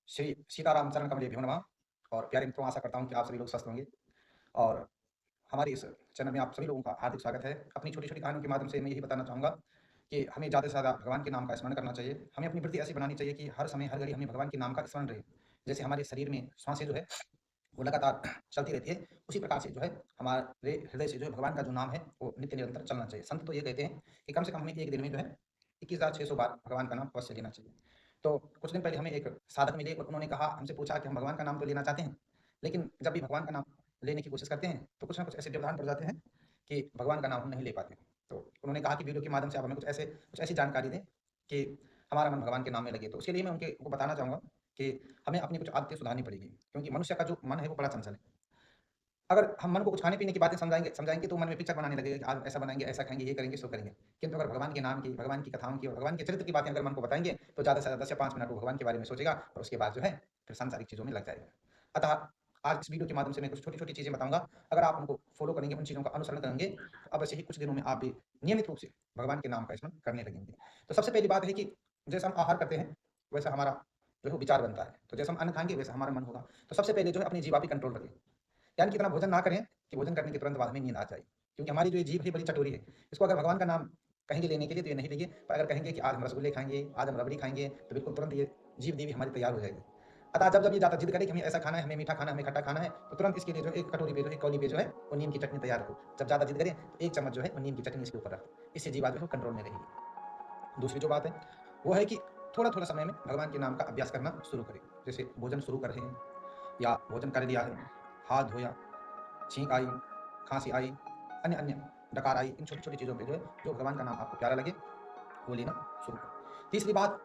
श्री सीताराम चरण कमलेभ्यो नमः। और प्यारे मित्रों, आशा करता हूँ कि आप सभी लोग स्वस्थ होंगे। और हमारे इस चैनल में आप सभी लोगों का हार्दिक स्वागत है। अपनी छोटी-छोटी कहानियों के माध्यम से मैं यही बताना चाहूँगा कि हमें ज़्यादा से ज़्यादा भगवान के नाम का स्मरण करना चाहिए। हमें अपनी वृत्ति ऐसी बनानी चाहिए कि हर समय, हर घड़ी हमें भगवान के नाम का स्मरण रहे। जैसे हमारे शरीर में श्वासें जो है वो लगातार चलती रहती है, उसी प्रकार से जो है हमारे हृदय से जो है भगवान का जो नाम है वो नित्य निरंतर चलना चाहिए। संत तो ये कहते हैं कि कम से कम हमें एक दिन में जो है 21,600 बार भगवान का नाम अवश्य लेना चाहिए। तो कुछ दिन पहले हमें एक साधक मिले और उन्होंने कहा, हमसे पूछा कि हम भगवान का नाम तो लेना चाहते हैं, लेकिन जब भी भगवान का नाम लेने की कोशिश करते हैं तो कुछ ना कुछ ऐसे व्यवधान पड़ जाते हैं कि भगवान का नाम हम नहीं ले पाते। तो उन्होंने कहा कि वीडियो के माध्यम से आप हमें कुछ ऐसी जानकारी दें कि हमारा मन भगवान के नाम में लगे। तो उसके लिए मैं उनको बताना चाहूँगा कि हमें अपनी कुछ आदतें सुधारनी पड़ेगी, क्योंकि मनुष्य का जो मन है वो बड़ा चंचल है। अगर हम मन को कुछ खाने-पीने की बातें समझाएँगे समझाएँगे तो मन में पिक्चर बनाने लगेगा कि आज ऐसा बनाएँगे, ऐसा खाएँगे, ये करेंगे, सो करेंगे। किंतु अगर भगवान के नाम की, भगवान की कथाओं की और भगवान के चरित्र की बातें अगर मन को बताएँगे तो ज़्यादा से ज़्यादा 10 या 5 मिनट वो भगवान के बारे में सोचेगा और उसके बाद जो है फिर सांसारिक चीज़ों में लग जाएगा। अतः आज इस वीडियो के माध्यम से मैं कुछ छोटी-छोटी चीज़ें बताऊँगा। अगर आप उनको फ़ॉलो करेंगे, उन चीज़ों का अनुसरण करेंगे, तो अवश्य ही कुछ दिनों में आप भी नियमित रूप से भगवान के नाम का स्मरण करने लगेंगे। तो सबसे पहली बात है कि जैसा हम आहार करते हैं, वैसा हमारा जो है वो विचार बनता है। तो जैसा हम अन्न खाएँगे वैसा हमारा मन होगा। तो सबसे पहले जो है अपनी जीभा पे कंट्रोल रखें। यानी कि इतना भोजन ना करें कि भोजन करने के तुरंत बाद हमें नींद आ जाए। क्योंकि हमारी जो ये जीभ है बड़ी चटोरी है। इसको अगर भगवान का नाम कहेंगे लेने के लिए तो ये नहीं लेंगे, पर अगर कहेंगे कि आज हम रसगुल्ले खाएँगे, आज हम रबड़ी खाएँगे, तो बिल्कुल तुरंत ये जीभ देवी हमारी तैयार हो जाएगी। अतः जब-जब ये ज़्यादा ज़िद करे कि हमें ऐसा खाना है, हमें मीठा खाना है, हमें खट्टा खाना है, तो तुरंत इसके लिए जो है एक कटोरी पे जो है, कौली पे जो है, वो नीम की चटनी तैयार रखो। जब ज़्यादा ज़िद करे तो 1 चम्मच जो है वो नीम की चटनी इसके ऊपर रख दो। इससे जीभा जो है वो कंट्रोल में रहेगी। दूसरी जो बात है, वो है कि थोड़ा-थोड़ा समय में भगवान के नाम का अभ्यास करना शुरू करें। जैसे भोजन शुरू कर रहे हैं या भोजन कर लिया है, हाथ धोया, छींक आई, खाँसी आई, अन्य-अन्य डकार आई, इन छोटी-छोटी चीज़ों पे जो है, जो भगवान का नाम आपको प्यारा लगे, वो लेना शुरू करें। तीसरी बात,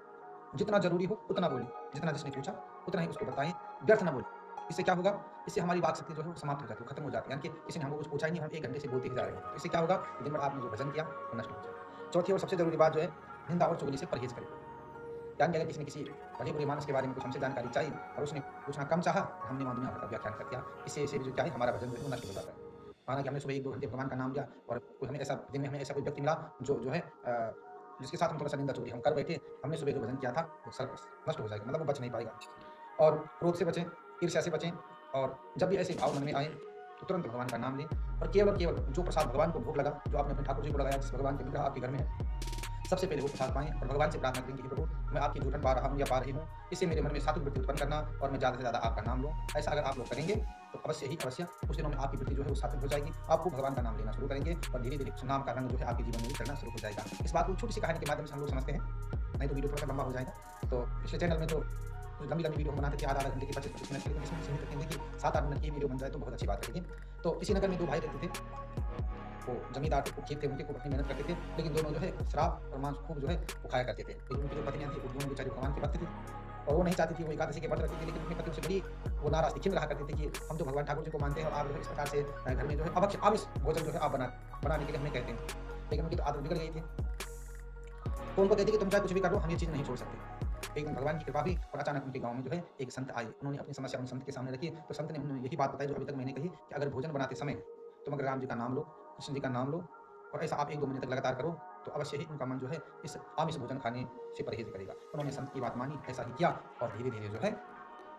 जितना ज़रूरी हो उतना बोलें, जितना जिसने पूछा उतना ही उसको बताएँ, व्यर्थ ना बोलें। इससे क्या होगा, इससे हमारी वाक शक्ति जो है वो समाप्त हो जाती है, खत्म हो जाती है। यानी कि किसी ने हमको कुछ पूछा ही नहीं, हम 1 घंटे से बोलते ही जा रहे हैं। तो इससे क्या होगा, दिन भर आपने जो भजन किया, वो नष्ट हो जाएगा। चौथी और सबसे ज़रूरी बात जो है, निंदा और चुगली से परहेज़ करें। यानी कि अगर किसी ने किसी भले-बुरे मानस के बारे में कुछ हमसे जानकारी चाहिए और उसने पूछना कम चाहा, हमने वहाँ दुनिया भर का व्याख्यान कर दिया। इससे जो क्या है, हमारा भजन जो है वो नष्ट हो जाता है। माना कि हमने सुबह 1-2 घंटे भगवान का नाम लिया और कोई हमें ऐसा दिन में हमें ऐसा कोई व्यक्ति मिला जो है जिसके साथ हम थोड़ा-सा निंदा चुगली हम कर बैठे, हमने सुबह जो भजन किया था वो सब नष्ट हो जाएगा, मतलब वो बच नहीं पाएगा। और क्रोध से बचें, ईर्ष्या से बचें और जब भी ऐसे भाव मन में आएँ, तो तुरंत भगवान का नाम लें और केवल जो प्रसाद भगवान को भोग लगा, जो आपने अपने ठाकुर जी को लगाया, जिस भगवान के विग्रह आपके घर में है, सबसे पहले वो प्रसाद पाएँ और भगवान से प्रार्थना करें कि हे प्रभु, मैं आपकी जूठन पा रहा हूँ या पा रही हूँ, इससे मेरे मन में सात्विक वृत्ति उत्पन्न करना और मैं ज़्यादा से ज़्यादा आपका नाम लूँ। ऐसा अगर आप लोग करेंगे, तो अवश्य ही अवश्य कुछ दिनों में आपकी वृत्ति जो है वो सात्विक हो जाएगी। आपको भगवान का नाम लेना शुरू करेंगे और धीरे-धीरे उस नाम का रंग जो है आपके जीवन में भी चढ़ना शुरू हो जाएगा। इस बात को छोटी-सी कहानी के माध्यम से हम लोग समझते हैं, नहीं तो वीडियो थोड़ा-सा लंबा हो जाएगा। तो पिछले चैनल में तो लंबी-लंबी वीडियो हम बनाते थे, आधा-आधा घंटे की, 25-25 मिनट की, लेकिन इसमें सीमित रखेंगे कि 7-8 मिनट की वीडियो बन जाए तो बहुत अच्छी बात रहेगी। तो इसी नगर में 2 भाई रहते थे। वो जमींदार थे, खूब खेत थे उनके, खूब अपनी मेहनत करते थे, लेकिन दोनों जो है शराब और मांस खूब जो है वो खाया करते थे। लेकिन उनकी जो पत्नियाँ थी, वो दोनों बेचारी भगवान के भक्त थी और वो नहीं चाहती थी, वो एकादशी के व्रत रखती थी, लेकिन अपने पति से बड़ी वो नाराज़ थी, खिन्न रहा करती थी कि हम तो भगवान ठाकुर जी को मानते हैं और आप जो है इस प्रकार से घर में जो है अभक्ष्य आमिष भोजन जो है आप बनाने के लिए हमें कहते हैं। लेकिन उनकी तो आदत बिगड़ गई थी। तो उनको कहते कि तुम चाहे कुछ भी कर लो, हम ये चीज़ नहीं छोड़ सकते। एक दिन भगवान की कृपा हुई और अचानक उनके गाँव में जो है एक संत आए। उन्होंने अपनी समस्या उन संत के सामने रखी, तो संत ने उन्हें यही बात बताई जो अभी तक मैंने कही कि अगर भोजन बनाते समय तुम अगर राम जी का नाम लो, कृष्ण जी का नाम लो और ऐसा आप 1-2 महीने तक लगातार करो, तो अवश्य ही उनका मन जो है इस आमिष भोजन खाने से परहेज़ करेगा। उन्होंने संत की बात मानी, ऐसा ही किया और धीरे-धीरे जो है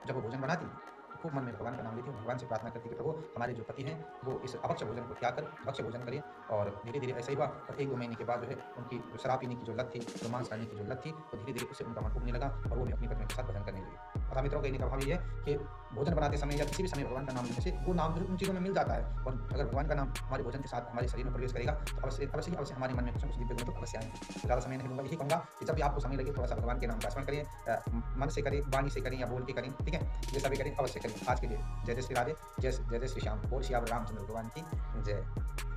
जब वो भोजन बनाती, तो खूब मन में भगवान का नाम लेती, भगवान से प्रार्थना करती कि प्रभु, हमारे जो पति हैं, वो इस अभक्ष्य भोजन को त्याग कर भक्ष्य भोजन करें। और धीरे-धीरे ऐसा ही हुआ और 1-2 महीने के बाद जो है उनकी जो शराब पीने की जो लत थी, जो मांस खाने की जो लत थी, तो धीरे-धीरे उससे उनका मन उबने लगा और वो भी अपनी पत्नी के साथ भजन करने लगे। अतः मित्रों, कहने का भाव ये है कि भोजन बनाते समय या किसी भी समय भगवान का नाम लेने से वो नाम जो है उन चीज़ों में मिल जाता है और अगर भगवान का नाम हमारे भोजन के साथ हमारे शरीर में प्रवेश करेगा, तो अवश्य हमारे मन में कुछ न कुछ दिव्य गुण तो अवश्य आएँगे। ज़्यादा समय नहीं लूँगा, यही कहूँगा कि जब भी आपको समय लगे थोड़ा-सा भगवान के नाम का स्मरण करिए, मन से करें, वाणी से करें या बोल के करें, ठीक है? जैसा भी करें अवश्य करें। आज के लिए जय जय श्री राधे, जय जय श्री श्याम, बोल सियावर रामचंद्र भगवान की जय।